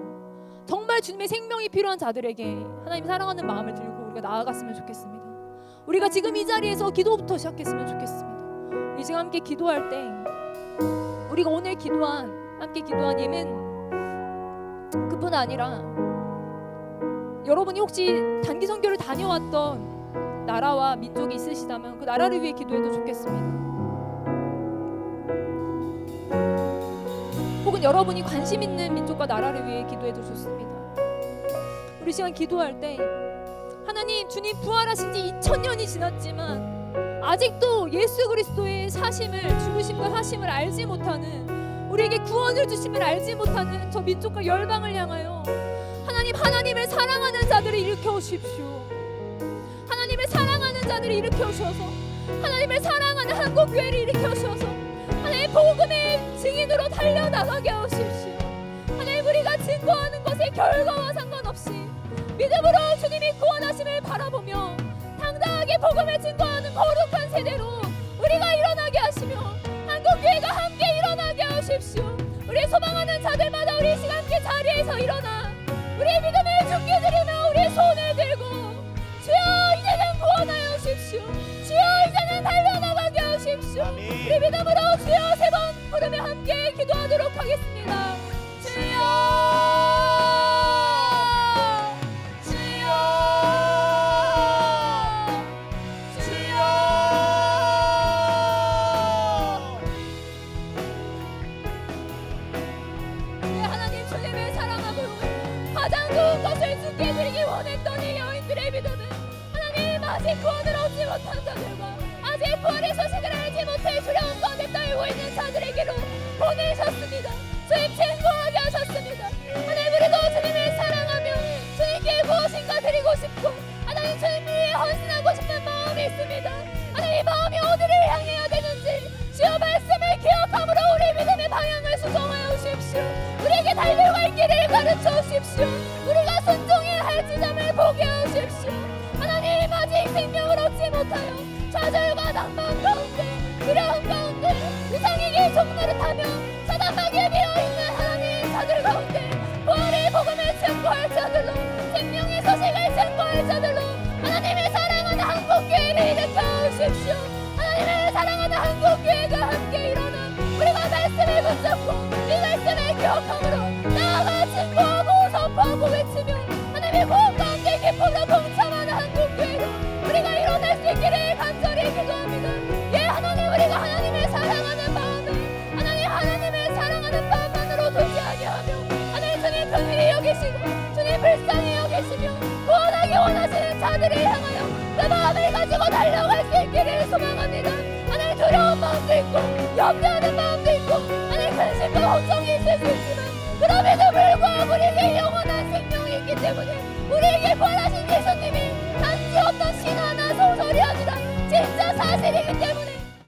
정말 주님의 생명이 필요한 자들에게 하나님 사랑하는 마음을 들고 우리가 나아갔으면 좋겠습니다. 우리가 지금 이 자리에서 기도부터 시작했으면 좋겠습니다. 우리 지금 함께 기도할 때 우리가 오늘 함께 기도한 예는 그뿐 아니라 여러분이 혹시 단기 선교를 다녀왔던 나라와 민족이 있으시다면 그 나라를 위해 기도해도 좋겠습니다. 혹은 여러분이 관심 있는 민족과 나라를 위해 기도해도 좋습니다. 우리 시간 기도할 때 하나님, 주님 부활하신 지 2000년이 지났지만 아직도 예수 그리스도의 사심을, 죽으심과 사심을 알지 못하는, 우리에게 구원을 주심을 알지 못하는 저 민족과 열방을 향하여 하나님, 하나님을 사랑하는 자들을 일으켜 오십시오. 하나님을 사랑하는 자들을 일으켜 오셔서 하나님을 사랑하는 한국교회를 일으켜 오셔서 하나님 복음의 증인으로 달려나가게 하십시오. 하나님, 우리가 증거하는 것의 결과와 상관없이 믿음으로 주님이 구원하심을 바라보며 당당하게 복음을 증거하는 거룩한 세대로 우리가 일어나게 하시며 한국교회가 함께 일어나게 하십시오. 우리 소망하는 자들마다 우리 시간 함께 자리에서 일어나 우리의 믿음을 주께 드리며 우리의 손을 들고 주여 이제는 구원하여 주십시오. 주여 이제는 달려나가게 하십시오. 우리 믿음으로 주여 3번 부르며 함께 기도하도록 하겠습니다. 주여, 아직 구원을 얻지 못한 자들과 아직 구원의 소식을 알지 못해 두려움 가운데 떨고 있는 자들에게로 보내셨습니다. 주님 증거하게 하셨습니다. 하나님, 우리도 주님을 사랑하며 주님께 무엇인가 드리고 싶고 하나님 주님 위해 헌신하고 싶은 마음이 있습니다. 하나님, 이 마음이 어디를 향해야 되는지 주여 말씀을 기억함으로 우리 믿음의 방향을 수정하여 주십시오. 우리에게 달려갈 길을 가르쳐 주십시오. 우리가 순종해야 할 지점을 보게 하십시오. 하나님, 아직 생명을 얻지 못하여 좌절과 낭만 가운데 두려움 가운데 세상에게 종노릇하며 사단마귀에 비어있는 하나님 자들 가운데 부활의 복음을 증거할 자들로 생명의 소식을 증거할 자들로 하나님을 사랑하는 한국교회를 일으켜 주십시오. 하나님을 사랑하는 한국교회가 함께 일어나 우리가 말씀을 붙잡고 이 말씀을 기억함으로 나아가 증거하고 선포하고 외치며 하나님의 구원 가운데 기쁨으로 동참하는 한국교회로 우리가 일어날 수 있기를 간절히 기도합니다. 예, 하나님, 우리가 하나님을 사랑하는 마음에 하나님, 하나님을 사랑하는 마음만으로 도시하게 하며 하나님, 주님 긍휼히 여기시고 주님 불쌍히 여기시며 구원하기 원하시는 자들을 향하여 그 마음을 가지고 달려갈 수 있기를 소망합니다. 하나님, 두려운 마음도 있고 염려하는 마음도 있고 하나님, 근심과 걱정이 있을 수 있지만 그럼에도 불구하고 우리에게 영원한 생명이 있기 때문에 우리에게 부활하신 예수님이 단지 어떤 신화나 소설이 아니라 진짜 사실이기 때문에